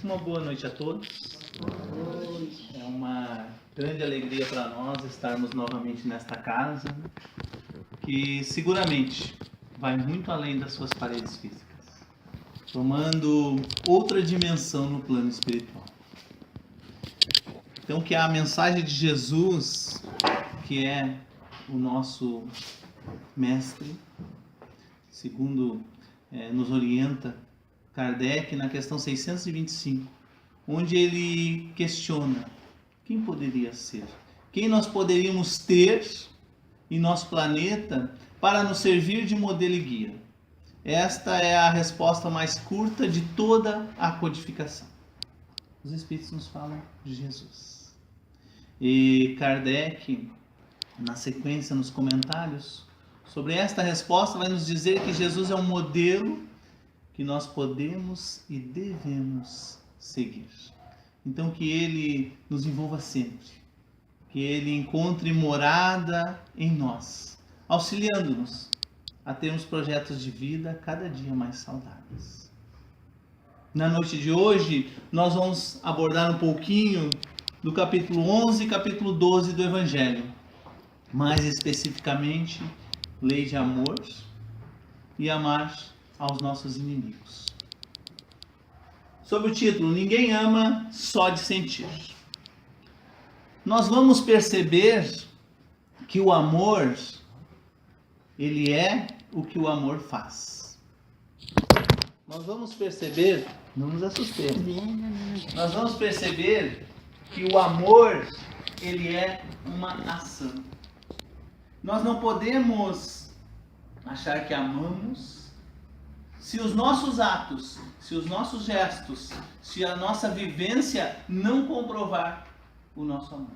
Uma boa noite a todos. É uma grande alegria para nós estarmos novamente nesta casa, que seguramente vai muito além das suas paredes físicas, tomando outra dimensão no plano espiritual. Então, que a mensagem de Jesus, que é o nosso mestre, segundo nos orienta Kardec na questão 625, onde ele questiona quem poderia ser, quem nós poderíamos ter em nosso planeta para nos servir de modelo e guia. Esta é a resposta mais curta de toda a codificação. Os Espíritos nos falam de Jesus. E Kardec, na sequência, nos comentários, sobre esta resposta, vai nos dizer que Jesus é um modelo que nós podemos e devemos seguir. Então, que Ele nos envolva sempre, que Ele encontre morada em nós, auxiliando-nos a termos projetos de vida cada dia mais saudáveis. Na noite de hoje, nós vamos abordar um pouquinho do capítulo 11 e capítulo 12 do Evangelho, mais especificamente, lei de amor e amar aos nossos inimigos. Sob o título, Ninguém ama só de sentir. Nós vamos perceber que o amor, ele é o que o amor faz. Nós vamos perceber, não nos assustemos, nós vamos perceber que o amor, ele é uma ação. Nós não podemos achar que amamos se os nossos atos, se os nossos gestos, se a nossa vivência não comprovar o nosso amor.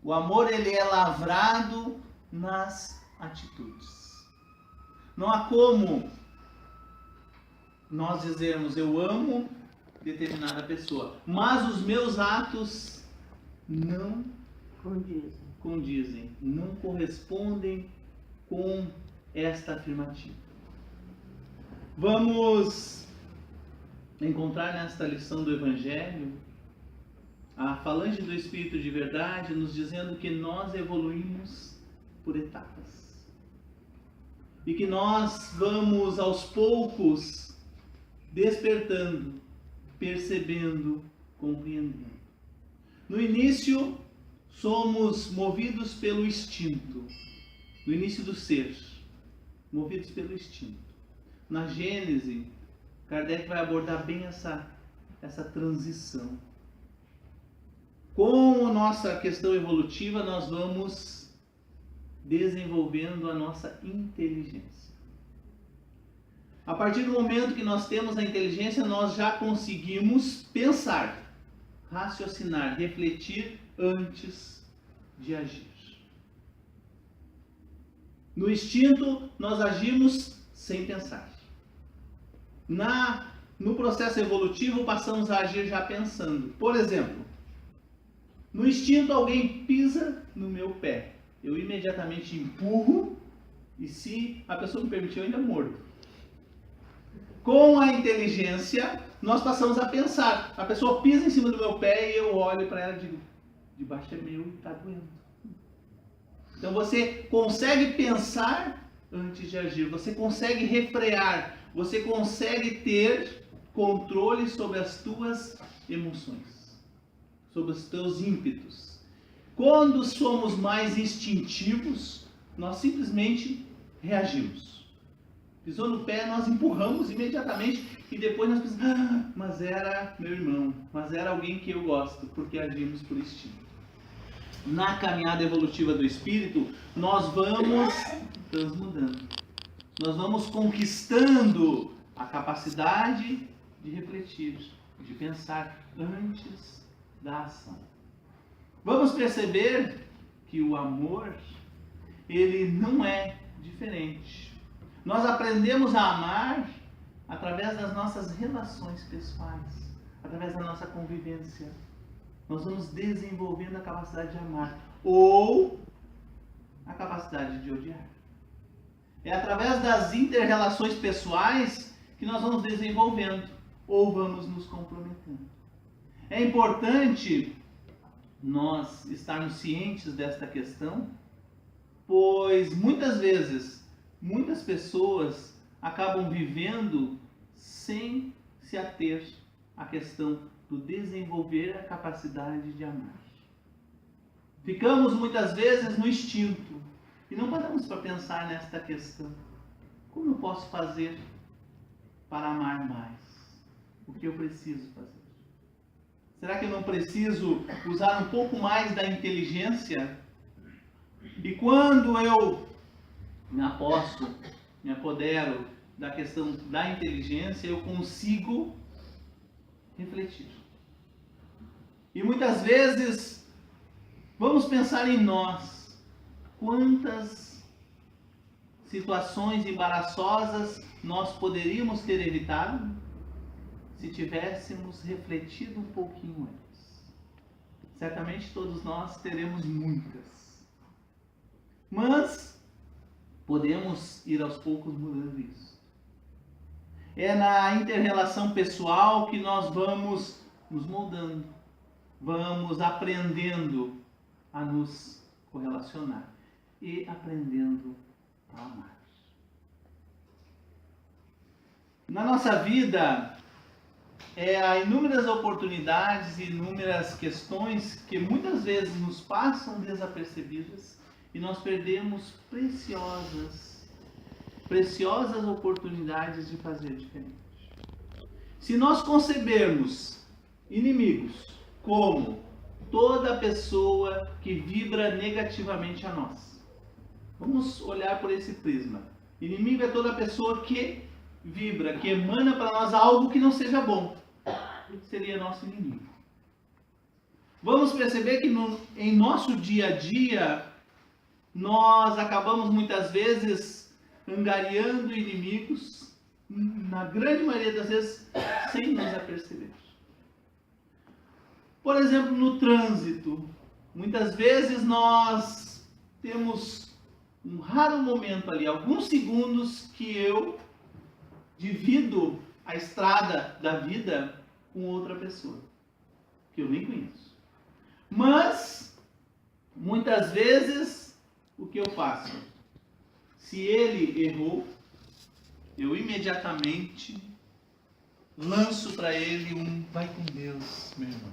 O amor, ele é lavrado nas atitudes. Não há como nós dizermos eu amo determinada pessoa, mas os meus atos não condizem, não correspondem com esta afirmativa. Vamos encontrar nesta lição do Evangelho a falange do Espírito de Verdade nos dizendo que nós evoluímos por etapas e que nós vamos aos poucos despertando, percebendo, compreendendo. No início, somos movidos pelo instinto, no início do ser, movidos pelo instinto. Na Gênese, Kardec vai abordar bem essa transição. Com a nossa questão evolutiva, nós vamos desenvolvendo a nossa inteligência. A partir do momento que nós temos a inteligência, nós já conseguimos pensar, raciocinar, refletir antes de agir. No instinto, nós agimos sem pensar. No processo evolutivo, passamos a agir já pensando. Por exemplo, no instinto, alguém pisa no meu pé. Eu imediatamente empurro e, se a pessoa me permitir, eu ainda mordo. Com a inteligência, nós passamos a pensar. A pessoa pisa em cima do meu pé e eu olho para ela e digo, debaixo é meu e está doendo. Então você consegue pensar antes de agir, você consegue refrear, você consegue ter controle sobre as tuas emoções, sobre os teus ímpetos. Quando somos mais instintivos, nós simplesmente reagimos. Pisou no pé, nós empurramos imediatamente e depois nós pensamos, mas era meu irmão, mas era alguém que eu gosto, porque agimos por instinto. Na caminhada evolutiva do espírito, nós vamos transmudando. Nós vamos conquistando a capacidade de refletir, de pensar antes da ação. Vamos perceber que o amor, ele não é diferente. Nós aprendemos a amar através das nossas relações pessoais, através da nossa convivência. Nós vamos desenvolvendo a capacidade de amar ou a capacidade de odiar. É através das inter-relações pessoais que nós vamos desenvolvendo ou vamos nos comprometendo? É importante nós estarmos cientes desta questão, pois muitas vezes, muitas pessoas acabam vivendo sem se ater à questão do desenvolver a capacidade de amar. Ficamos muitas vezes no instinto e não paramos para pensar nesta questão. Como eu posso fazer para amar mais? O que eu preciso fazer? Será que eu não preciso usar um pouco mais da inteligência? E quando eu me aposto, me apodero da questão da inteligência, eu consigo refletir. E muitas vezes, vamos pensar em nós. Quantas situações embaraçosas nós poderíamos ter evitado se tivéssemos refletido um pouquinho antes? Certamente todos nós teremos muitas. Mas podemos ir aos poucos mudando isso. É na inter-relação pessoal que nós vamos nos moldando, vamos aprendendo a nos correlacionar e aprendendo a amar. Na nossa vida, há inúmeras oportunidades e inúmeras questões que muitas vezes nos passam desapercebidas e nós perdemos preciosas oportunidades de fazer diferente. Se nós concebermos inimigos como toda pessoa que vibra negativamente a nós, vamos olhar por esse prisma. Inimigo é toda pessoa que vibra, que emana para nós algo que não seja bom. Seria nosso inimigo. Vamos perceber que em nosso dia a dia, nós acabamos muitas vezes angariando inimigos, na grande maioria das vezes, sem nos aperceber. Por exemplo, no trânsito, muitas vezes nós temos um raro momento ali, alguns segundos que eu divido a estrada da vida com outra pessoa, que eu nem conheço. Mas, muitas vezes, o que eu faço? Se ele errou, eu imediatamente lanço para ele um vai com Deus, meu irmão.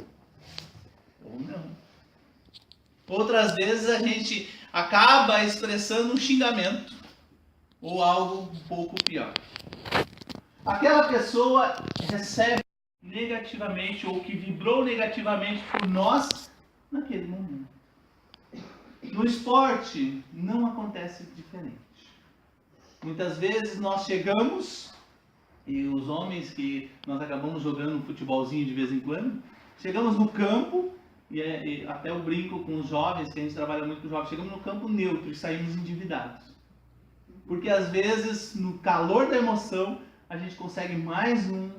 Ou não. Outras vezes a gente acaba expressando um xingamento ou algo um pouco pior. Aquela pessoa recebe negativamente ou que vibrou negativamente por nós naquele momento. No esporte não acontece diferente. Muitas vezes nós chegamos, e os homens que nós acabamos jogando um futebolzinho de vez em quando, chegamos no campo, e até eu brinco com os jovens, que a gente trabalha muito com os jovens, chegamos no campo neutro e saímos endividados. Porque às vezes, no calor da emoção, a gente consegue mais um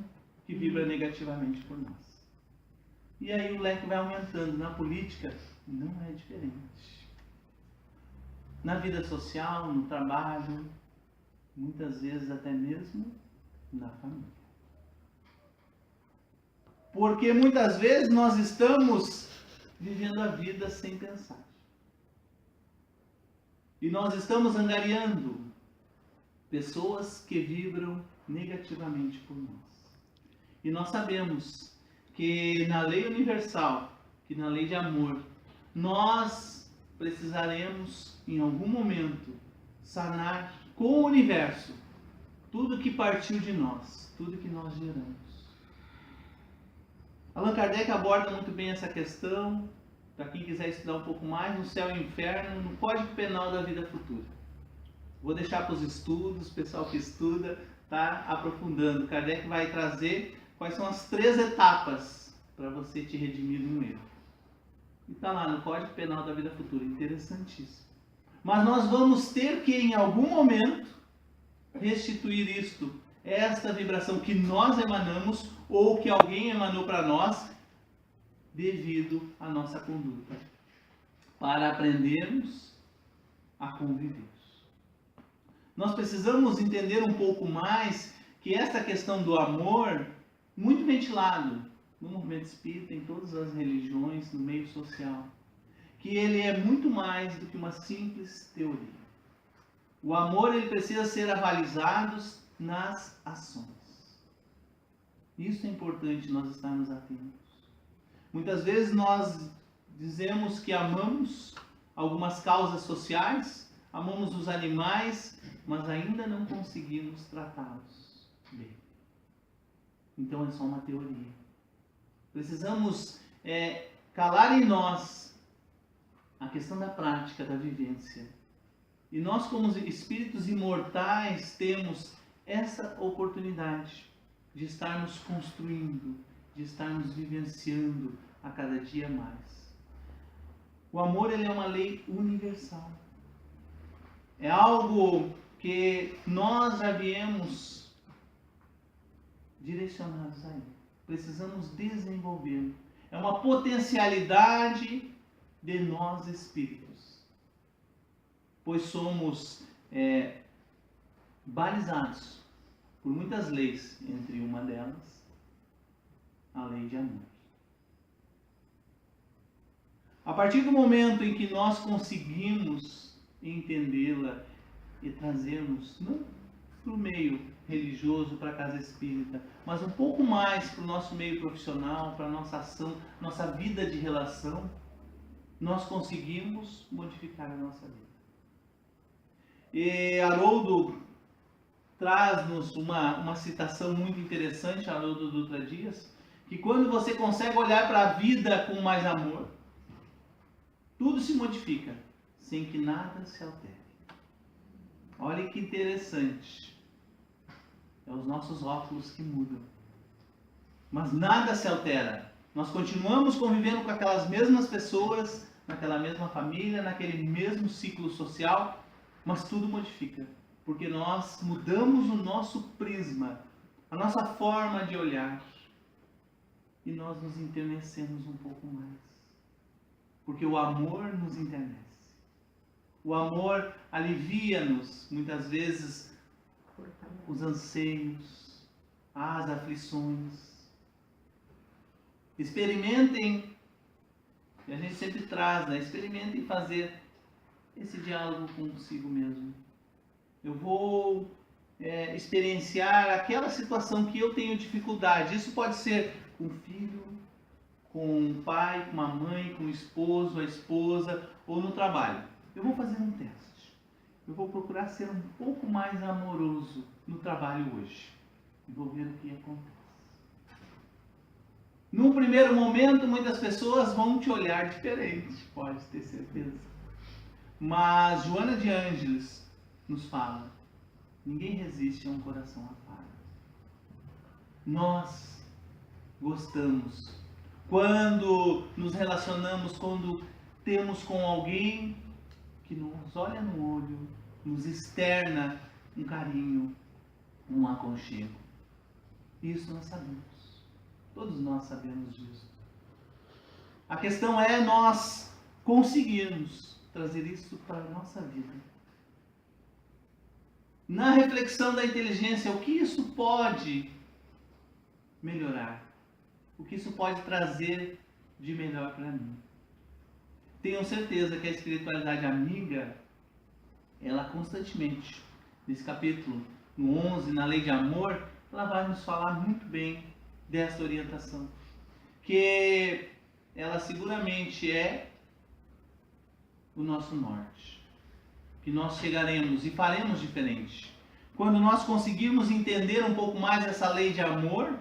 que vibra negativamente por nós. E aí o leque vai aumentando. Na política, não é diferente. Na vida social, no trabalho, muitas vezes até mesmo na família. Porque muitas vezes nós estamos vivendo a vida sem pensar. E nós estamos angariando pessoas que vibram negativamente por nós. E nós sabemos que na lei universal, que na lei de amor, nós precisaremos em algum momento sanar com o universo tudo que partiu de nós, tudo que nós geramos. Allan Kardec aborda muito bem essa questão, para quem quiser estudar um pouco mais, no Céu e Inferno, no Código Penal da Vida Futura. Vou deixar para os estudos, o pessoal que estuda está aprofundando. Kardec vai trazer quais são as 3 etapas para você te redimir de um erro. E está lá no Código Penal da Vida Futura, interessantíssimo. Mas nós vamos ter que, em algum momento, restituir isto, esta vibração que nós emanamos ou que alguém emanou para nós devido à nossa conduta, para aprendermos a conviver. Nós precisamos entender um pouco mais que esta questão do amor muito ventilado no movimento espírita, em todas as religiões, no meio social, que ele é muito mais do que uma simples teoria. O amor, ele precisa ser avalizado nas ações. Isso é importante nós estarmos atentos. Muitas vezes nós dizemos que amamos algumas causas sociais, amamos os animais, mas ainda não conseguimos tratá-los bem. Então é só uma teoria. Precisamos calar em nós a questão da prática, da vivência. E nós, como espíritos imortais, temos essa oportunidade de estarmos construindo, de estarmos vivenciando a cada dia mais. O amor, ele é uma lei universal. É algo que nós já viemos direcionados a ele. Precisamos desenvolver. É uma potencialidade de nós espíritos. Pois somos balizados por muitas leis, entre uma delas, a lei de amor. A partir do momento em que nós conseguimos entendê-la e trazermos, não para o meio religioso, para a casa espírita, mas um pouco mais para o nosso meio profissional, para a nossa ação, nossa vida de relação, nós conseguimos modificar a nossa vida. E Haroldo traz-nos uma citação muito interessante, Haroldo Dutra Dias, que quando você consegue olhar para a vida com mais amor, tudo se modifica, sem que nada se altere. Olha que interessante. É os nossos óculos que mudam. Mas nada se altera. Nós continuamos convivendo com aquelas mesmas pessoas, naquela mesma família, naquele mesmo ciclo social, mas tudo modifica. Porque nós mudamos o nosso prisma, a nossa forma de olhar. E nós nos enternecemos um pouco mais. Porque o amor nos internece. O amor alivia-nos, muitas vezes, os anseios, as aflições. Experimentem, e a gente sempre traz, né? Experimentem fazer esse diálogo consigo mesmo. Eu vou experienciar aquela situação que eu tenho dificuldade. Isso pode ser com o filho, com o pai, com a mãe, com o esposo, a esposa, ou no trabalho. Eu vou fazer um teste. Eu vou procurar ser um pouco mais amoroso no trabalho hoje. E vou ver o que acontece. Num primeiro momento, muitas pessoas vão te olhar diferente, pode ter certeza. Mas Joana de Ângeles nos fala: ninguém resiste a um coração afável. Nós gostamos. Quando nos relacionamos, quando temos com alguém que nos olha no olho, nos externa um carinho, um aconchego. Isso nós sabemos. Todos nós sabemos disso. A questão é nós conseguirmos trazer isso para a nossa vida. Na reflexão da inteligência, o que isso pode melhorar? O que isso pode trazer de melhor para mim? Tenho certeza que a espiritualidade amiga, ela constantemente, nesse capítulo, no 11, na lei de amor, ela vai nos falar muito bem dessa orientação. Que ela seguramente é o nosso norte. Que nós chegaremos e faremos diferente. Quando nós conseguirmos entender um pouco mais essa lei de amor,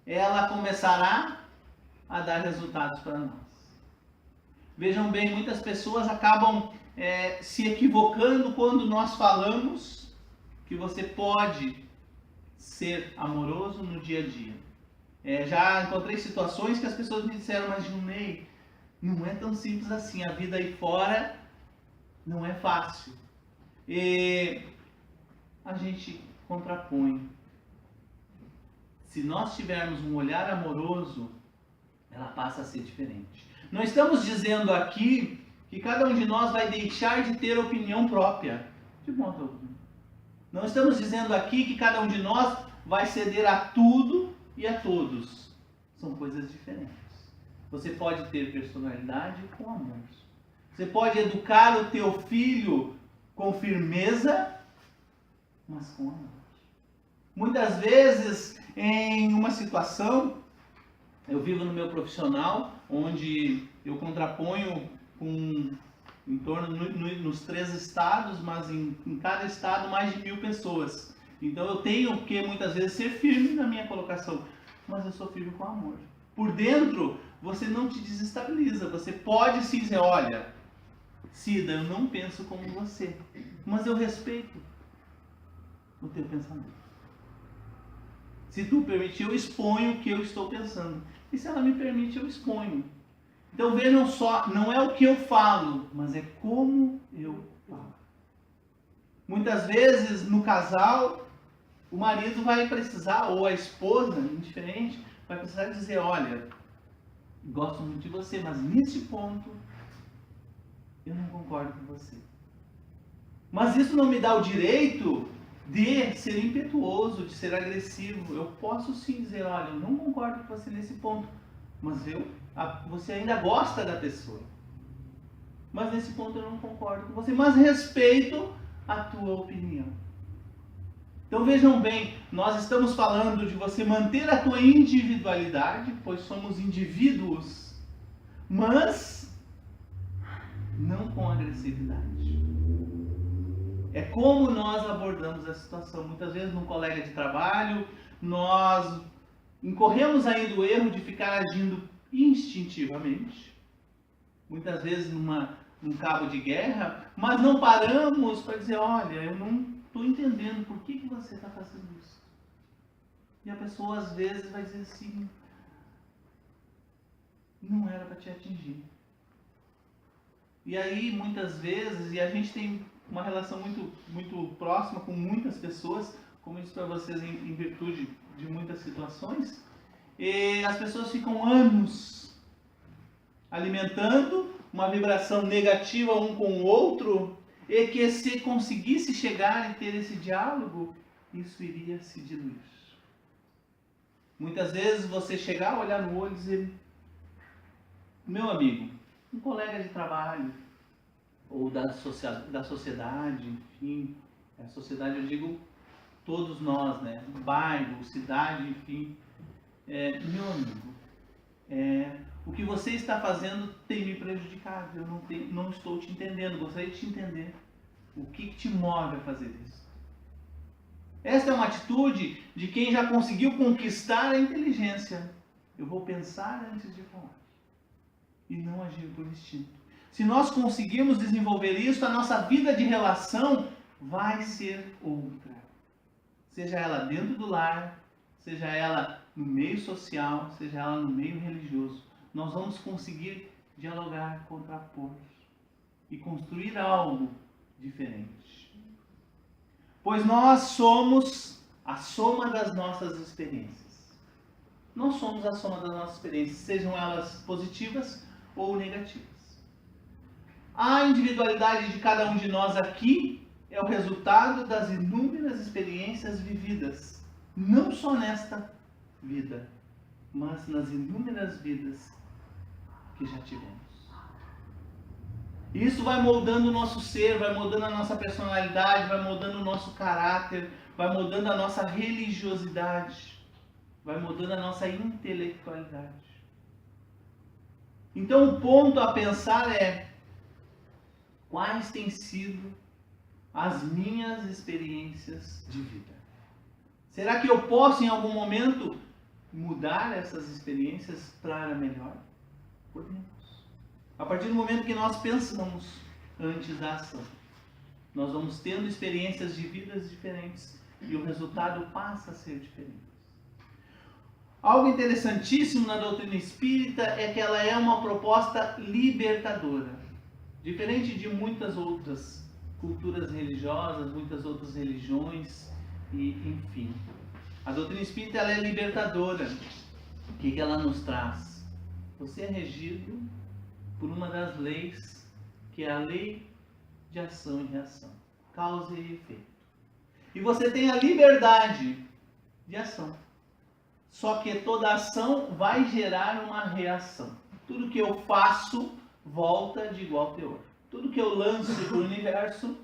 ela começará a dar resultados para nós. Vejam bem, muitas pessoas acabam se equivocando quando nós falamos que você pode ser amoroso no dia a dia. Já encontrei situações que as pessoas me disseram: mas Junei, não é tão simples assim, a vida aí fora não é fácil. E a gente contrapõe. Se nós tivermos um olhar amoroso, ela passa a ser diferente. Não estamos dizendo aqui que cada um de nós vai deixar de ter opinião própria. De modo algum. Não estamos dizendo aqui que cada um de nós vai ceder a tudo e a todos são coisas diferentes. Você pode ter personalidade com amor. Você pode educar o teu filho com firmeza, mas com amor. Muitas vezes, em uma situação, eu vivo no meu profissional, onde eu contraponho em torno nos 3 estados, mas em cada estado mais de 1000 pessoas. Então eu tenho que muitas vezes ser firme na minha colocação, mas eu sou firme com amor. Por dentro, você não te desestabiliza. Você pode sim dizer, olha, Cida, eu não penso como você, mas eu respeito o teu pensamento. Se tu permitir, eu exponho o que eu estou pensando. E se ela me permite, eu exponho. Então vejam só, não é o que eu falo, mas é como eu falo. Muitas vezes no casal, o marido vai precisar, ou a esposa, indiferente, vai precisar dizer, olha, gosto muito de você, mas nesse ponto eu não concordo com você. Mas isso não me dá o direito de ser impetuoso, de ser agressivo. Eu posso sim dizer, olha, eu não concordo com você nesse ponto, mas você ainda gosta da pessoa. Mas nesse ponto eu não concordo com você, mas respeito a tua opinião. Então vejam bem, nós estamos falando de você manter a tua individualidade, pois somos indivíduos, mas não com agressividade. É como nós abordamos a situação. Muitas vezes num colega de trabalho, nós incorremos ainda o erro de ficar agindo instintivamente. Muitas vezes num cabo de guerra, mas não paramos para dizer, olha, eu não estou entendendo por que você está fazendo isso. E a pessoa às vezes vai dizer assim, não era para te atingir. E aí muitas vezes, e a gente tem uma relação muito próxima com muitas pessoas, como eu disse para vocês, em virtude de muitas situações, e as pessoas ficam anos alimentando uma vibração negativa um com o outro, e que se conseguisse chegar e ter esse diálogo, isso iria se diluir. Muitas vezes você chegar, olhar no olho e dizer, meu amigo, um colega de trabalho, ou da sociedade, enfim, a sociedade eu digo todos nós, né? Bairro, cidade, enfim, meu amigo, o que você está fazendo tem me prejudicado, eu não estou te entendendo, gostaria de te entender. O que te move a fazer isso? Esta é uma atitude de quem já conseguiu conquistar a inteligência. Eu vou pensar antes de falar e não agir por instinto. Se nós conseguirmos desenvolver isso, a nossa vida de relação vai ser outra. Seja ela dentro do lar, seja ela no meio social, seja ela no meio religioso. Nós vamos conseguir dialogar, contrapor e construir algo diferente. Pois nós somos a soma das nossas experiências. Nós somos a soma das nossas experiências, sejam elas positivas ou negativas. A individualidade de cada um de nós aqui é o resultado das inúmeras experiências vividas, não só nesta vida, mas nas inúmeras vidas que já tivemos. Isso vai moldando o nosso ser, vai moldando a nossa personalidade, vai moldando o nosso caráter, vai moldando a nossa religiosidade, vai moldando a nossa intelectualidade. Então o ponto a pensar é: quais têm sido as minhas experiências de vida? Será que eu posso em algum momento mudar essas experiências para melhor? Podemos. A partir do momento que nós pensamos antes da ação, nós vamos tendo experiências de vidas diferentes e o resultado passa a ser diferente. Algo interessantíssimo na doutrina espírita é que ela é uma proposta libertadora. Diferente de muitas outras culturas religiosas, muitas outras religiões, e enfim. A doutrina espírita ela é libertadora. O que ela nos traz? Você é regido por uma das leis, que é a lei de ação e reação, causa e efeito. E você tem a liberdade de ação. Só que toda ação vai gerar uma reação. Tudo que eu faço volta de igual teor. Tudo que eu lanço para o universo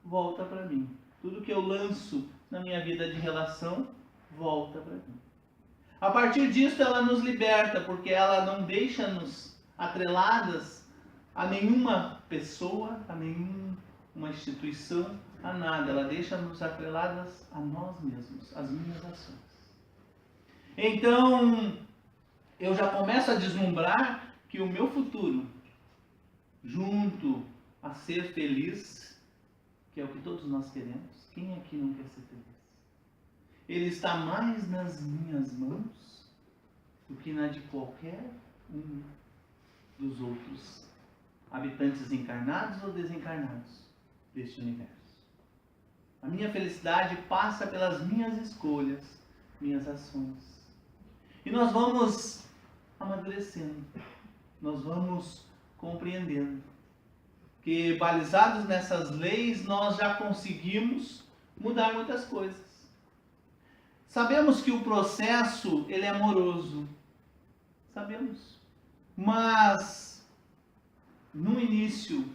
volta para mim. Tudo que eu lanço na minha vida de relação volta para mim. A partir disso ela nos liberta, porque ela não deixa-nos atreladas a nenhuma pessoa, a nenhuma instituição, a nada. Ela deixa-nos atreladas a nós mesmos, às minhas ações. Então, eu já começo a deslumbrar que o meu futuro, junto a ser feliz, que é o que todos nós queremos, quem aqui não quer ser feliz? Ele está mais nas minhas mãos do que na de qualquer um dos outros habitantes encarnados ou desencarnados deste universo. A minha felicidade passa pelas minhas escolhas, minhas ações. E nós vamos amadurecendo, nós vamos compreendendo que, balizados nessas leis, nós já conseguimos mudar muitas coisas. Sabemos que o processo, ele é amoroso, sabemos, mas no início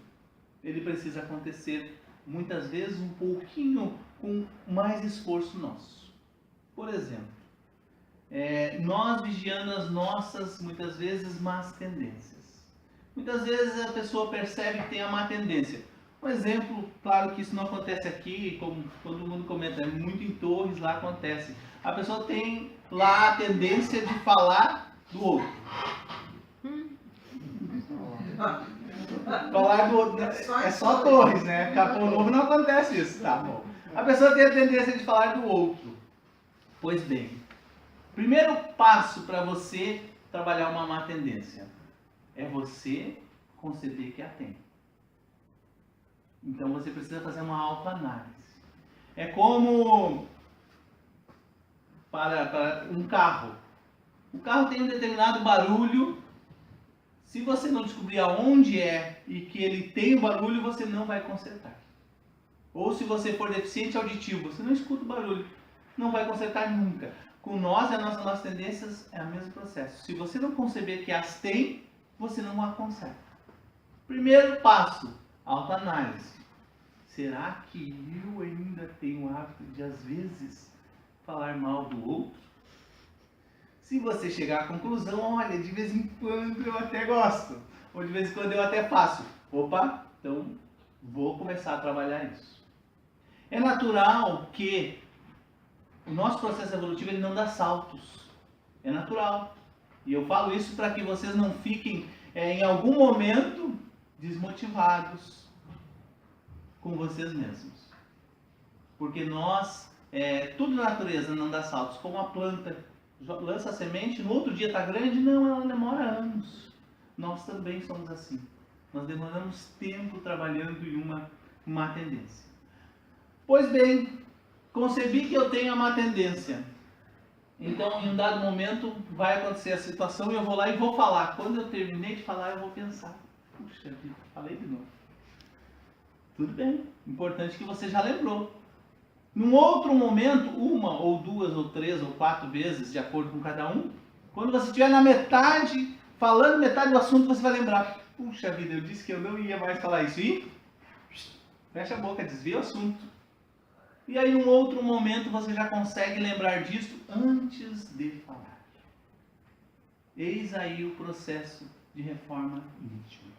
ele precisa acontecer muitas vezes um pouquinho com mais esforço nosso. Por exemplo, nós vigiando as nossas, muitas vezes, más tendências. Muitas vezes a pessoa percebe que tem a má tendência. Um exemplo, claro que isso não acontece aqui, como todo mundo comenta, muito em Torres lá acontece. A pessoa tem lá a tendência de falar do outro. Falar do outro é só Torres, né? Capão Novo não acontece isso, tá bom. A pessoa tem a tendência de falar do outro. Pois bem, primeiro passo para você trabalhar uma má tendência é você conceber que a tem. Então você precisa fazer uma autoanálise. É como para um carro. O carro tem um determinado barulho. Se você não descobrir aonde é e que ele tem o barulho, você não vai consertar. Ou se você for deficiente auditivo, você não escuta o barulho, não vai consertar nunca. Com nós, as nossas tendências é o mesmo processo. Se você não conceber que as tem, você não a conserta. Primeiro passo, autoanálise. Será que eu ainda tenho o hábito de, às vezes, falar mal do outro? Se você chegar à conclusão, olha, de vez em quando eu até gosto, ou de vez em quando eu até faço. Opa, então vou começar a trabalhar isso. É natural que o nosso processo evolutivo ele não dá saltos. É natural. E eu falo isso para que vocês não fiquem, em algum momento, desmotivados com vocês mesmos. Porque nós, tudo na natureza não dá saltos, como a planta. Lança a semente, no outro dia está grande, não, ela demora anos. Nós também somos assim. Nós demoramos tempo trabalhando em uma má tendência. Pois bem, concebi que eu tenho a má tendência. Então, em um dado momento, vai acontecer a situação e eu vou lá e vou falar. Quando eu terminei de falar, eu vou pensar. Puxa vida, falei de novo. Tudo bem, importante que você já lembrou. Num outro momento, uma ou duas ou três ou quatro vezes, de acordo com cada um, quando você estiver na metade, falando metade do assunto, você vai lembrar. Puxa vida, eu disse que eu não ia mais falar isso. E fecha a boca, desvia o assunto. E aí, num outro momento, você já consegue lembrar disso antes de falar. Eis aí o processo de reforma íntima.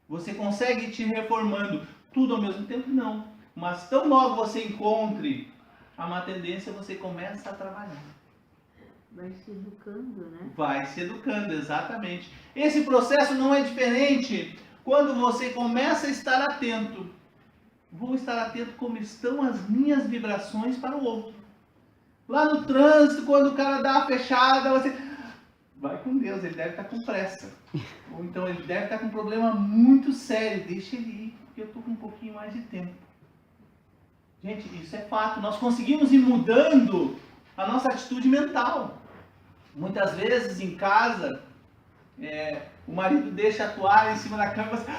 Você consegue te reformando tudo ao mesmo tempo? Não. Mas tão logo você encontre a má tendência, você começa a trabalhar. Vai se educando, né? Vai se educando, exatamente. Esse processo não é diferente quando você começa a estar atento. Vou estar atento como estão as minhas vibrações para o outro. Lá no trânsito, quando o cara dá a fechada, você... Vai com Deus, ele deve estar com pressa. Ou então ele deve estar com um problema muito sério. Deixa ele ir, porque eu estou com um pouquinho mais de tempo. Gente, isso é fato. Nós conseguimos ir mudando a nossa atitude mental. Muitas vezes em casa, o marido deixa a toalha em cima da cama e você...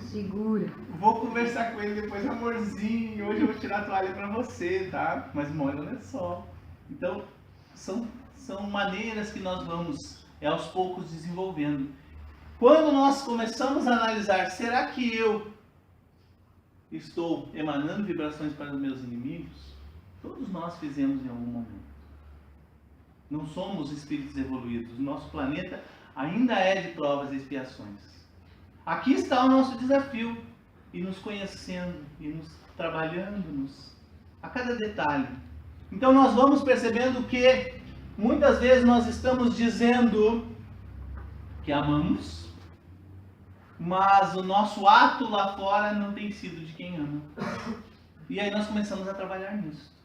Segura. Vou conversar com ele depois, amorzinho. Hoje eu vou tirar a toalha pra você, tá? Mas molha o lençol. Então, são maneiras que nós vamos, aos poucos, desenvolvendo. Quando nós começamos a analisar, será que eu estou emanando vibrações para os meus inimigos? Todos nós fizemos em algum momento. Não somos espíritos evoluídos. O nosso planeta ainda é de provas e expiações. Aqui está o nosso desafio. E nos conhecendo, e nos trabalhando-nos a cada detalhe. Então nós vamos percebendo que muitas vezes nós estamos dizendo que amamos, mas o nosso ato lá fora não tem sido de quem ama. E aí nós começamos a trabalhar nisso.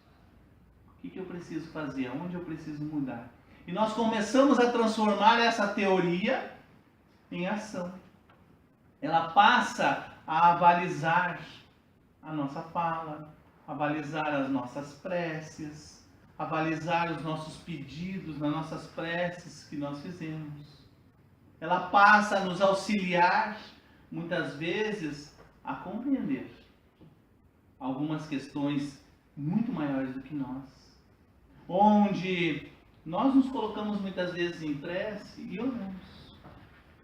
O que eu preciso fazer? Aonde eu preciso mudar? E nós começamos a transformar essa teoria em ação. Ela passa a avalizar a nossa fala, a avalizar as nossas preces, a avalizar os nossos pedidos nas nossas preces que nós fizemos. Ela passa a nos auxiliar, muitas vezes, a compreender algumas questões muito maiores do que nós. Onde nós nos colocamos muitas vezes em prece e oramos.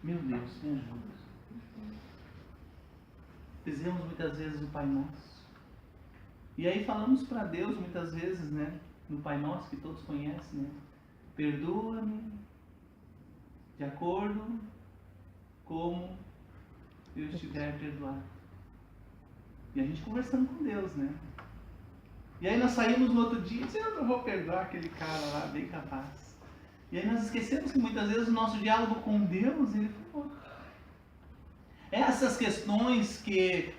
Meu Deus, me ajuda. Fizemos muitas vezes o Pai Nosso. E aí falamos para Deus muitas vezes, né? No Pai Nosso, que todos conhecem, né? Perdoa-me de acordo como eu estiver perdoado. E a gente conversando com Deus, né? E aí nós saímos no outro dia e dizemos, eu não vou perdoar aquele cara lá, bem capaz. E aí nós esquecemos que muitas vezes o nosso diálogo com Deus, ele foi outro. Essas questões que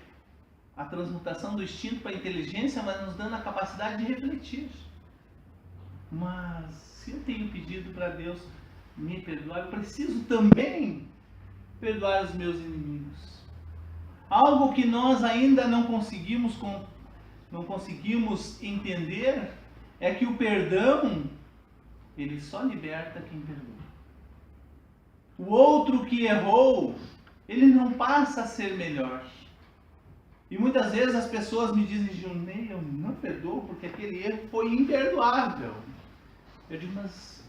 a transmutação do instinto para a inteligência vai nos dando a capacidade de refletir. Mas se eu tenho pedido para Deus me perdoar, eu preciso também perdoar os meus inimigos. Algo que nós ainda não conseguimos entender é que o perdão, ele só liberta quem perdoa. O outro que errou, ele não passa a ser melhor. E muitas vezes as pessoas me dizem, Gilney, eu não perdoo porque aquele erro foi imperdoável. Eu digo, mas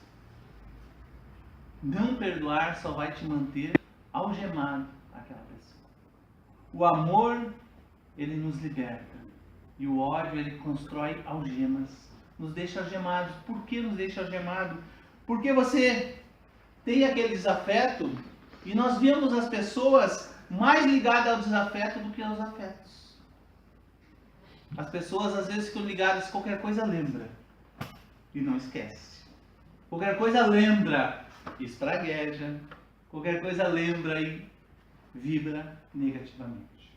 não perdoar só vai te manter algemado àquela pessoa. O amor, ele nos liberta. E o ódio, ele constrói algemas. Nos deixa algemados. Por que nos deixa algemados? Porque você tem aquele desafeto. E nós vemos as pessoas mais ligadas ao desafeto do que aos afetos. As pessoas às vezes ficam ligadas, qualquer coisa lembra e não esquece. Qualquer coisa lembra e espragueja. Qualquer coisa lembra e vibra negativamente.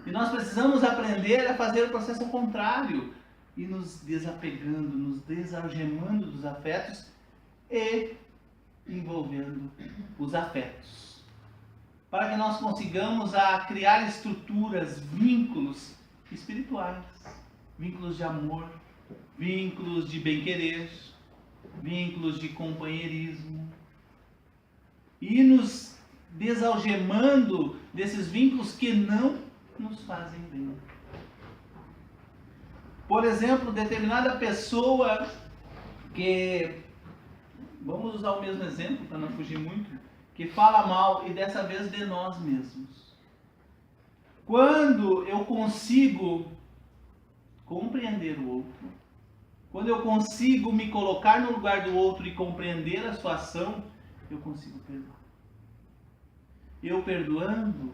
E nós precisamos aprender a fazer o processo contrário e nos desapegando, nos desalgemando dos afetos e envolvendo os afetos, para que nós consigamos criar estruturas, vínculos espirituais, vínculos de amor, vínculos de bem-querer, vínculos de companheirismo, e nos desalgemando desses vínculos que não nos fazem bem. Por exemplo, determinada pessoa que, vamos usar o mesmo exemplo para não fugir muito, que fala mal e dessa vez de nós mesmos. Quando eu consigo compreender o outro, quando eu consigo me colocar no lugar do outro e compreender a sua ação, eu consigo perdoar. Eu perdoando,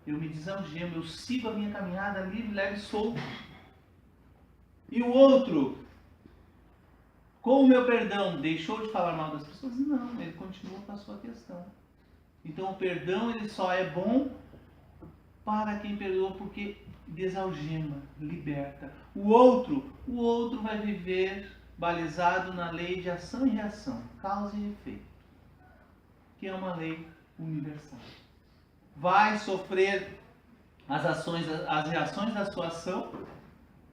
eu me desalgemo, eu sigo a minha caminhada livre, leve e solto. E o outro, com o meu perdão, deixou de falar mal das pessoas? Não, ele continua com a sua questão. Então o perdão, ele só é bom para quem perdoa, porque desalgema, liberta. O outro vai viver balizado na lei de ação e reação, causa e efeito, que é uma lei universal. Vai sofrer as reações da sua ação,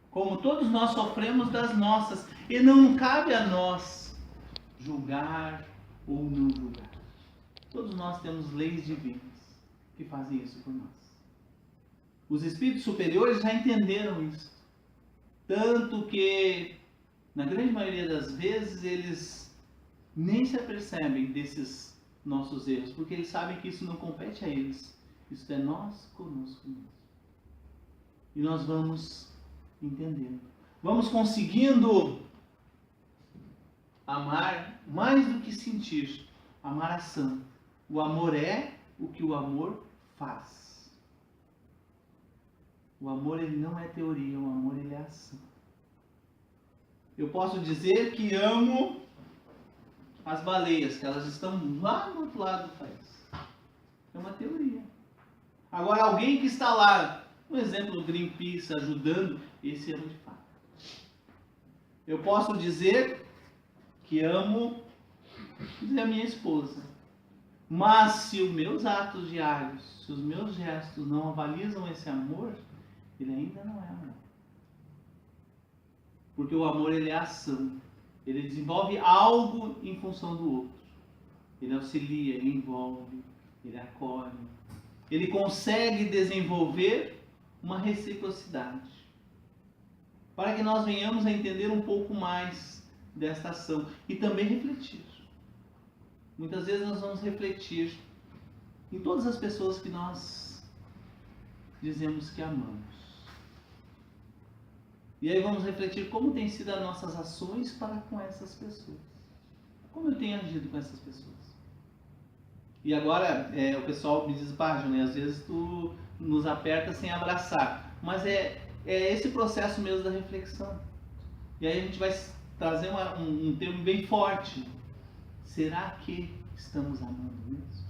como todos nós sofremos das nossas, e não cabe a nós julgar ou não julgar. Todos nós temos leis divinas que fazem isso por nós. Os espíritos superiores já entenderam isso. Tanto que, na grande maioria das vezes, eles nem se apercebem desses nossos erros, porque eles sabem que isso não compete a eles. Isso é nós conosco mesmo. E nós vamos entendendo. Vamos conseguindo amar mais do que sentir. Amar a ação. O amor é o que o amor faz. O amor, ele não é teoria, o amor, ele é ação. Eu posso dizer que amo as baleias, que elas estão lá no outro lado do país. É uma teoria. Agora, alguém que está lá, um exemplo do Greenpeace ajudando, esse ama de fato. Eu posso dizer que amo a minha esposa. Mas se os meus atos diários, se os meus gestos não avalizam esse amor, ele ainda não é amor. Porque o amor, ele é ação. Ele desenvolve algo em função do outro. Ele auxilia, ele envolve, ele acolhe. Ele consegue desenvolver uma reciprocidade. Para que nós venhamos a entender um pouco mais desta ação. E também refletir. Muitas vezes nós vamos refletir em todas as pessoas que nós dizemos que amamos. E aí vamos refletir como têm sido as nossas ações para com essas pessoas. Como eu tenho agido com essas pessoas. E agora o pessoal me diz, Johnny, às vezes tu nos aperta sem abraçar. Mas é esse processo mesmo da reflexão. E aí a gente vai trazer um termo bem forte. Será que estamos amando mesmo?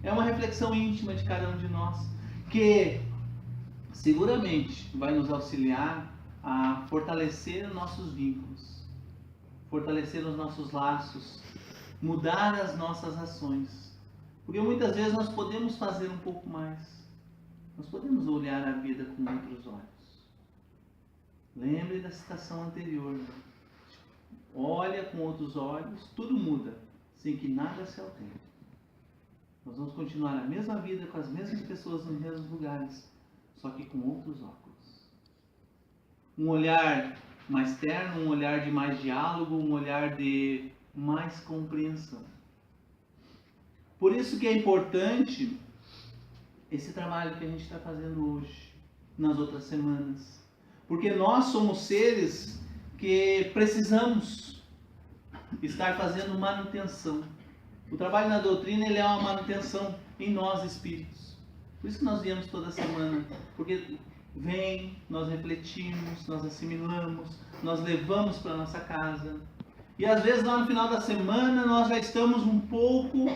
É uma reflexão íntima de cada um de nós, que seguramente vai nos auxiliar a fortalecer nossos vínculos, fortalecer os nossos laços, mudar as nossas ações. Porque muitas vezes nós podemos fazer um pouco mais. Nós podemos olhar a vida com outros olhos. Lembre da citação anterior, né? Olha com outros olhos, tudo muda, sem que nada se altere. Nós vamos continuar a mesma vida com as mesmas pessoas nos mesmos lugares, só que com outros óculos. Um olhar mais terno, um olhar de mais diálogo, um olhar de mais compreensão. Por isso que é importante esse trabalho que a gente está fazendo hoje, nas outras semanas. Porque nós somos seres que precisamos estar fazendo manutenção. O trabalho na doutrina, ele é uma manutenção em nós espíritos. Por isso que nós viemos toda semana, porque nós refletimos, nós assimilamos, nós levamos para nossa casa. E às vezes lá no final da semana nós já estamos um pouco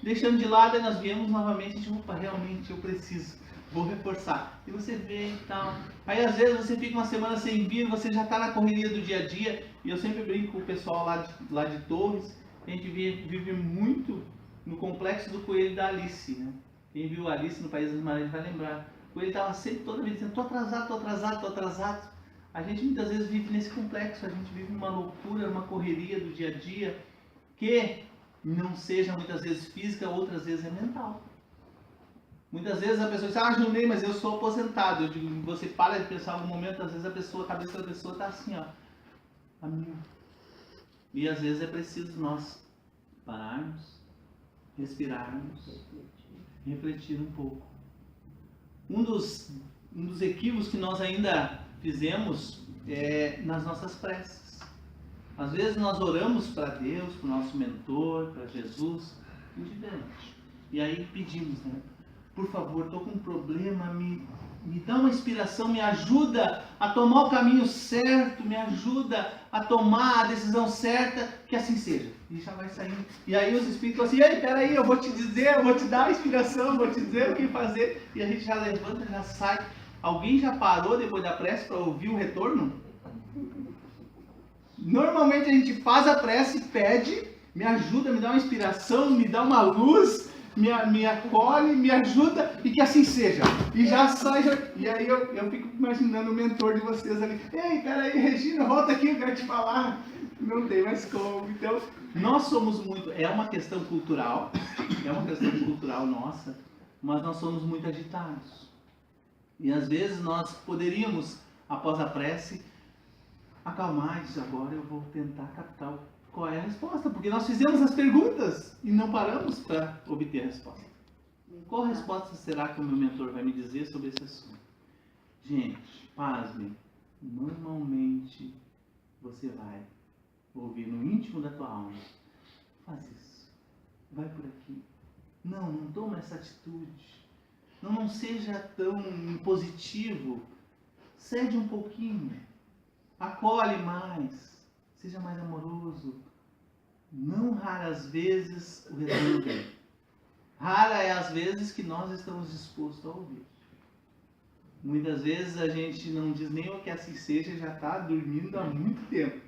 deixando de lado e nós viemos novamente e tipo, opa, realmente eu preciso. Vou reforçar. E você vê e tal. Aí às vezes você fica uma semana sem vir, você já está na correria do dia a dia. E eu sempre brinco com o pessoal lá de Torres. A gente vive muito no complexo do coelho da Alice, né? Quem viu Alice no País das Maravilhas vai lembrar. O coelho estava sempre toda vez dizendo, tô atrasado. A gente muitas vezes vive nesse complexo. A gente vive uma loucura, uma correria do dia a dia. Que não seja muitas vezes física, outras vezes é mental. Muitas vezes a pessoa diz, Junei, mas eu sou aposentado. Eu digo, você para de pensar algum momento, às vezes a cabeça da pessoa está assim, ó, a mil. E às vezes é preciso nós pararmos, respirarmos, refletir um pouco. Um dos equívocos que nós ainda fizemos é nas nossas preces. Às vezes nós oramos para Deus, para o nosso mentor, para Jesus, indiferente. E aí pedimos, né? Por favor, estou com um problema, me dá uma inspiração, me ajuda a tomar o caminho certo, me ajuda a tomar a decisão certa, que assim seja. E já vai saindo. E aí os espíritos assim, ei, peraí, eu vou te dizer, eu vou te dar a inspiração, eu vou te dizer o que fazer. E a gente já levanta, já sai. Alguém já parou depois da prece para ouvir o retorno? Normalmente a gente faz a prece, pede, me ajuda, me dá uma inspiração, me dá uma luz, me acolhe, me ajuda e que assim seja. E já sai, e aí eu fico imaginando o mentor de vocês ali. Ei, peraí, Regina, volta aqui, eu quero te falar. Não tem mais como. Então, nós somos muito... É uma questão cultural nossa, mas nós somos muito agitados. E às vezes nós poderíamos, após a prece, acalmar e dizer, agora eu vou tentar captar qual é a resposta, porque nós fizemos as perguntas e não paramos para obter a resposta. Qual resposta será que o meu mentor vai me dizer sobre esse assunto? Gente, pasmem, normalmente você vai ouvir no íntimo da tua alma, faz isso, vai por aqui, não toma essa atitude, não seja tão impositivo, cede um pouquinho, acolhe mais, seja mais amoroso. Não raras vezes o retorno vem. Rara é as vezes que nós estamos dispostos a ouvir. Muitas vezes a gente não diz nem o que assim seja, já está dormindo há muito tempo.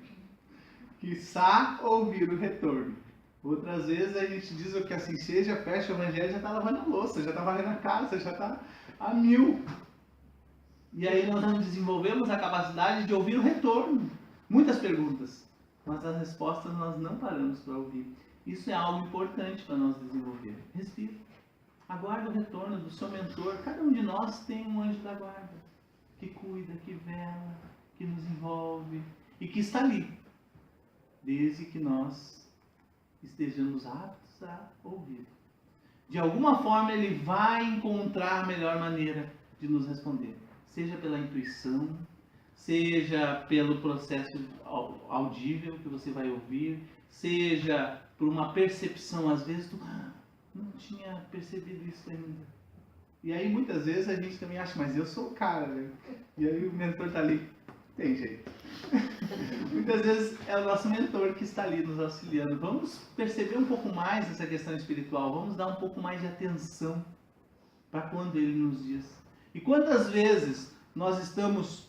Quiçá ouvir o retorno. Outras vezes a gente diz o que assim seja, fecha o evangelho, já está lavando a louça, já está varrendo a casa, já está a 1000. E aí nós não desenvolvemos a capacidade de ouvir o retorno. Muitas perguntas, mas as respostas nós não paramos para ouvir. Isso é algo importante para nós desenvolver. Respira. Aguarda o retorno do seu mentor. Cada um de nós tem um anjo da guarda, que cuida, que vela, que nos envolve e que está ali, desde que nós estejamos aptos a ouvir. De alguma forma ele vai encontrar a melhor maneira de nos responder. Seja pela intuição, seja pelo processo audível que você vai ouvir, seja por uma percepção, às vezes tu não tinha percebido isso ainda. E aí muitas vezes a gente também acha, mas eu sou o cara, né? E aí o mentor está ali, tem jeito. Muitas vezes é o nosso mentor que está ali nos auxiliando. Vamos perceber um pouco mais essa questão espiritual, vamos dar um pouco mais de atenção para quando ele nos diz. E quantas vezes nós estamos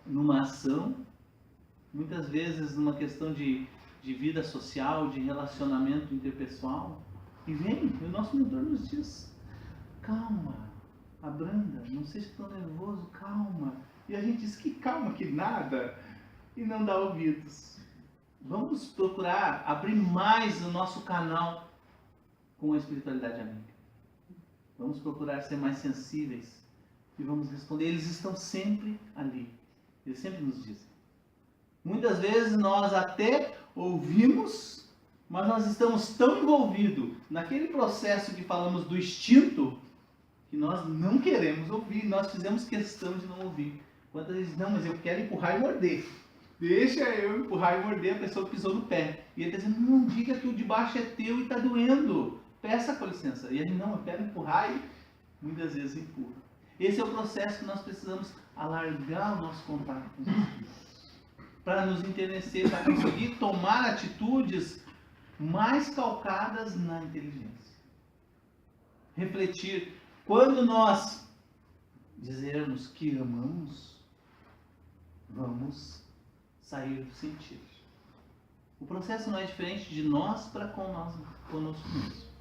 numa ação, muitas vezes numa questão de vida social, de relacionamento interpessoal, e vem, e o nosso mentor nos diz, calma, abranda, não seja tão nervoso, calma. E a gente diz que calma, que nada, e não dá ouvidos. Vamos procurar abrir mais o nosso canal com a espiritualidade amiga. Vamos procurar ser mais sensíveis e vamos responder. Eles estão sempre ali. Eles sempre nos dizem. Muitas vezes nós até ouvimos, mas nós estamos tão envolvidos naquele processo que falamos do instinto, que nós não queremos ouvir, nós fizemos questão de não ouvir. Quantas vezes, não, mas eu quero empurrar e morder. Deixa eu empurrar e morder, a pessoa pisou no pé. E ele está dizendo, não diga que o de baixo é teu e está doendo. Peça com licença. E ele, não, eu quero empurrar e muitas vezes empurra. Esse é o processo que nós precisamos alargar o nosso contato com os espíritos. Para nos enternecer, para conseguir tomar atitudes mais calcadas na inteligência. Refletir. Quando nós dizermos que amamos, vamos sair do sentido. O processo não é diferente de nós para conosco mesmo.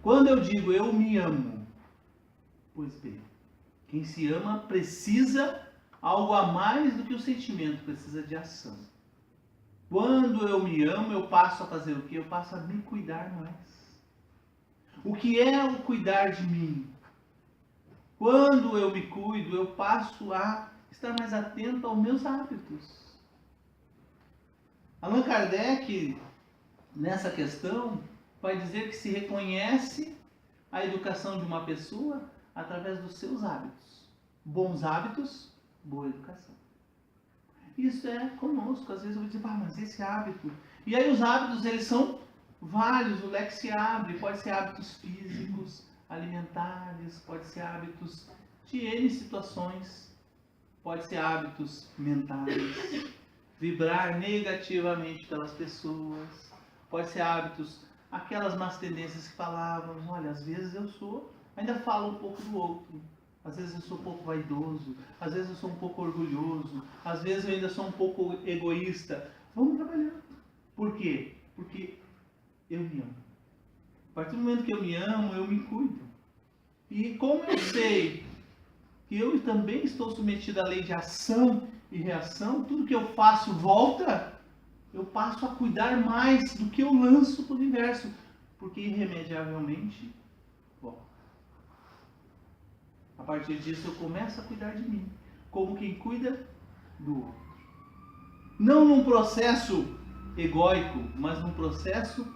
Quando eu digo eu me amo, pois bem, quem se ama precisa algo a mais do que o sentimento, precisa de ação. Quando eu me amo, eu passo a fazer o quê? Eu passo a me cuidar mais. O que é o cuidar de mim? Quando eu me cuido, eu passo a estar mais atento aos meus hábitos. Allan Kardec, nessa questão, vai dizer que se reconhece a educação de uma pessoa através dos seus hábitos. Bons hábitos, boa educação. Isso é conosco. Às vezes eu vou dizer, mas esse hábito... E aí os hábitos, eles são vários, o leque se abre. Pode ser hábitos físicos, alimentares, pode ser hábitos de N situações, pode ser hábitos mentais, vibrar negativamente pelas pessoas, pode ser hábitos, aquelas más tendências que falávamos, olha, às vezes eu ainda falo um pouco do outro, às vezes eu sou um pouco vaidoso, às vezes eu sou um pouco orgulhoso, às vezes eu ainda sou um pouco egoísta. Vamos trabalhar. Por quê? Porque eu me amo. A partir do momento que eu me amo, eu me cuido. E como eu sei que eu também estou submetido à lei de ação e reação, tudo que eu faço volta, eu passo a cuidar mais do que eu lanço para o universo, porque irremediavelmente volta. A partir disso eu começo a cuidar de mim, como quem cuida do outro. Não num processo egóico, mas num processo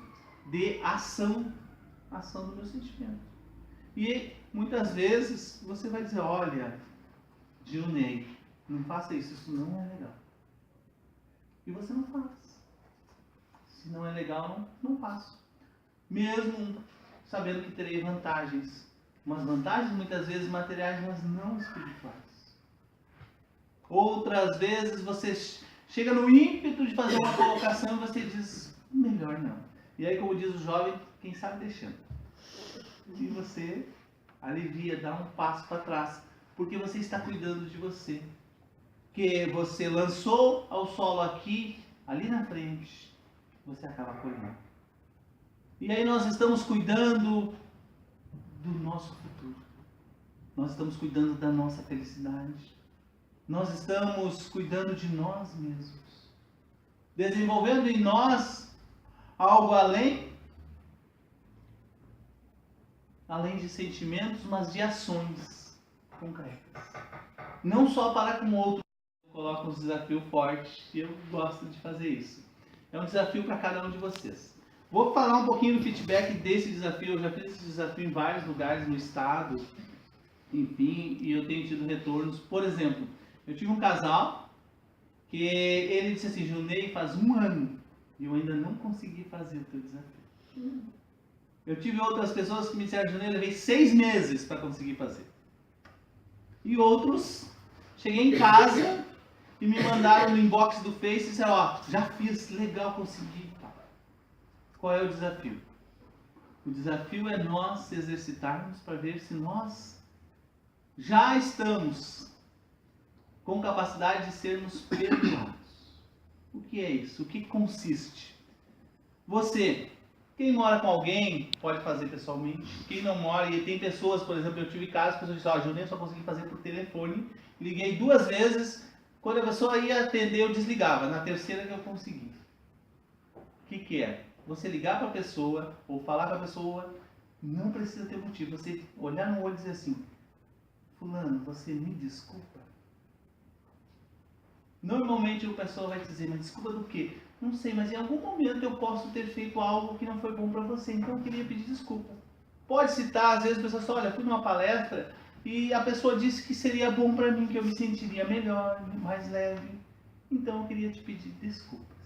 de ação do meu sentimento. E muitas vezes você vai dizer, olha, Gilney, não faça isso, isso não é legal. E você não faz. Se não é legal, não faço. Mesmo sabendo que terei vantagens. Umas vantagens muitas vezes materiais, mas não espirituais. Outras vezes você chega no ímpeto de fazer uma colocação e você diz, melhor não. E aí, como diz o jovem, quem sabe deixando. E você alivia, dá um passo para trás. Porque você está cuidando de você. Que você lançou ao solo aqui, ali na frente, você acaba colhendo. E aí nós estamos cuidando do nosso futuro. Nós estamos cuidando da nossa felicidade. Nós estamos cuidando de nós mesmos. Desenvolvendo em nós algo além de sentimentos, mas de ações concretas. Não só para com o outro. Eu coloco um desafio forte e eu gosto de fazer isso. É um desafio para cada um de vocês. Vou falar um pouquinho do feedback desse desafio. Eu já fiz esse desafio em vários lugares no estado, enfim, e eu tenho tido retornos. Por exemplo, eu tive um casal que ele disse assim, Gilney, faz 1 ano e eu ainda não consegui fazer o teu desafio. Eu tive outras pessoas que me disseram, Gilney, eu levei 6 meses para conseguir fazer. E outros, cheguei em casa e me mandaram no inbox do Face e disseram, ó, já fiz, legal, consegui. Qual é o desafio? O desafio é nós exercitarmos para ver se nós já estamos com capacidade de sermos perdoados. O que é isso? O que consiste? Você, quem mora com alguém, pode fazer pessoalmente. Quem não mora, e tem pessoas, por exemplo, eu tive casos, pessoas disseram, Gilney, eu só consegui fazer por telefone. Liguei 2 vezes, quando a pessoa ia atender, eu desligava. Na terceira que eu consegui. O que é? Você ligar para a pessoa, ou falar para a pessoa, não precisa ter motivo. Você olhar no olho e dizer assim, fulano, você me desculpa? Normalmente a pessoa vai dizer, mas desculpa do quê? Não sei, mas em algum momento eu posso ter feito algo que não foi bom para você, então eu queria pedir desculpa. Pode citar, às vezes a pessoa fala, olha, fui numa palestra e a pessoa disse que seria bom para mim, que eu me sentiria melhor, mais leve. Então eu queria te pedir desculpas.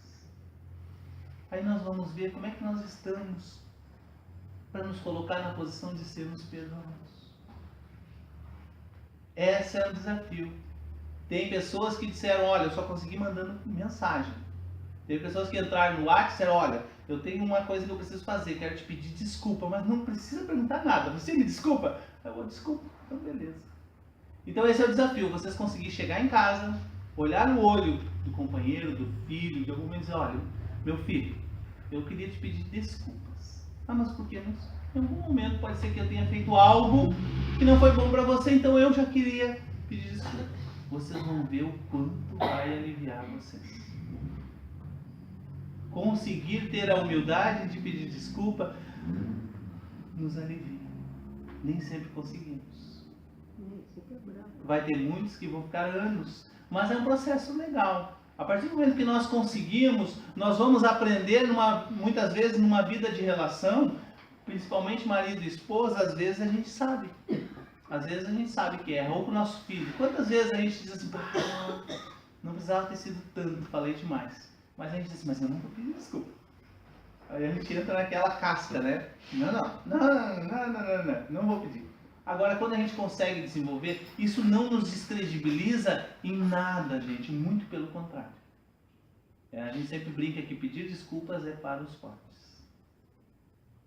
Aí nós vamos ver como é que nós estamos para nos colocar na posição de sermos perdoados. Esse é o desafio. Tem pessoas que disseram, olha, eu só consegui mandando mensagem. Tem pessoas que entraram no WhatsApp e disseram, olha, eu tenho uma coisa que eu preciso fazer, quero te pedir desculpa, mas não precisa perguntar nada. Você me desculpa? Eu vou, desculpa, então beleza. Então esse é o desafio, vocês conseguirem chegar em casa, olhar no olho do companheiro, do filho, de algum momento dizer, olha, meu filho, eu queria te pedir desculpas. Ah, mas por que? Em algum momento pode ser que eu tenha feito algo que não foi bom para você, então eu já queria pedir desculpas. Vocês vão ver o quanto vai aliviar vocês. Conseguir ter a humildade de pedir desculpa nos alivia. Nem sempre conseguimos. Vai ter muitos que vão ficar anos, mas é um processo legal. A partir do momento que nós conseguimos, nós vamos aprender, muitas vezes, numa vida de relação, principalmente marido e esposa, às vezes a gente sabe. Às vezes a gente sabe que erra, ou com o nosso filho. Quantas vezes a gente diz assim, não precisava ter sido tanto, falei demais. Mas a gente diz assim, mas eu nunca pedi desculpa. Aí a gente entra naquela casca, né? Não vou pedir. Agora, quando a gente consegue desenvolver, isso não nos descredibiliza em nada, gente. Muito pelo contrário. A gente sempre brinca que pedir desculpas é para os fortes.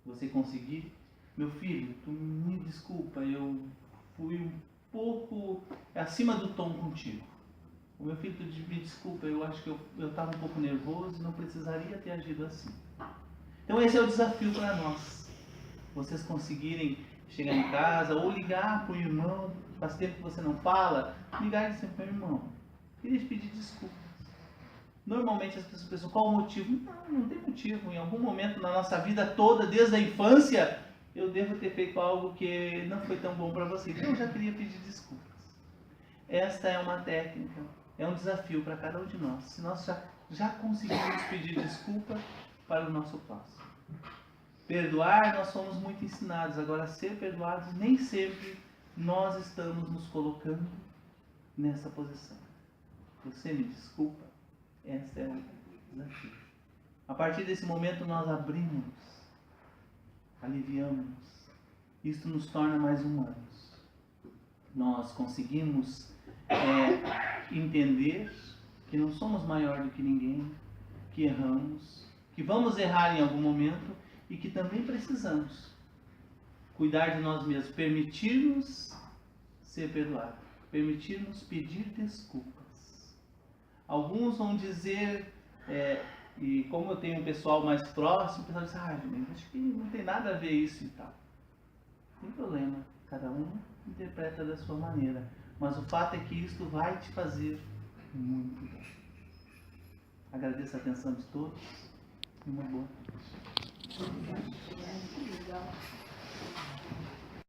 Você conseguir, meu filho, tu me desculpa, eu fui um pouco acima do tom contigo. O meu filho, tu me desculpa, eu acho que eu estava um pouco nervoso e não precisaria ter agido assim. Então esse é o desafio para nós. Vocês conseguirem chegar em casa ou ligar para o irmão, faz tempo que você não fala, ligar e dizer para o irmão, queria te pedir desculpas. Normalmente as pessoas pensam, qual o motivo? Não tem motivo. Em algum momento na nossa vida toda, desde a infância, eu devo ter feito algo que não foi tão bom para você. Então eu já queria pedir desculpas. Esta é uma técnica, é um desafio para cada um de nós. Se nós já conseguimos pedir desculpa para o nosso próximo. Perdoar, nós somos muito ensinados. Agora, ser perdoados, nem sempre nós estamos nos colocando nessa posição. Você me desculpa? Esse é o desafio. A partir desse momento, nós abrimos, aliviamos. Isto nos torna mais humanos. Nós conseguimos entender que não somos maior do que ninguém, que erramos, que vamos errar em algum momento e que também precisamos cuidar de nós mesmos, permitir-nos ser perdoados, permitir-nos pedir desculpas. Alguns vão dizer, e como eu tenho um pessoal mais próximo, o pessoal diz, acho que não tem nada a ver isso e tal. Não tem problema, cada um interpreta da sua maneira, mas o fato é que isto vai te fazer muito bem. Agradeço a atenção de todos e uma boa noite.